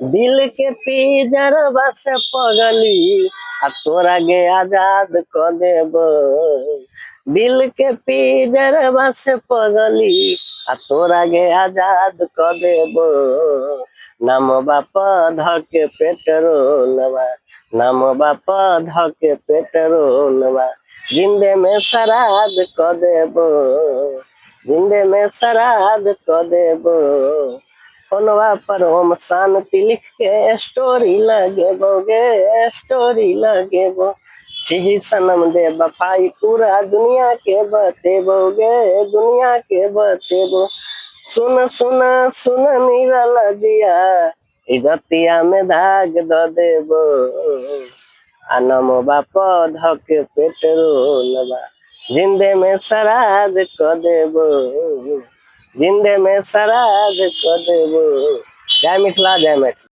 दिल के पिंजरवा से पगली आ तोरा गे आजाद क देबो। दिल के पिंजरवा से पगली आ तोरा गे आजाद क देबो। नाम बाप ध के पेट्रोलवा, नाम बाप ध के पेट्रोलवा, जिंदे में श्राद्ध क देबो, जिंदे में श्राद्ध क देबो। फोनवा पर हम शांति लिख के स्टोरी लगेबोगे, स्टोरी लगेबो। छी सनम दे बफाई पूरा दुनिया के बतेबोगे, दुनिया के बतेबो। सुन सुन सुन निरल दिया, इजतिया में दाग द देबो। आ नमो बाप ध के पेट्रोलवा, जिंदे में श्राद्ध क देबो, जिंदे में श्राद्ध क देबो। जय मिथिला, जय मैथिली।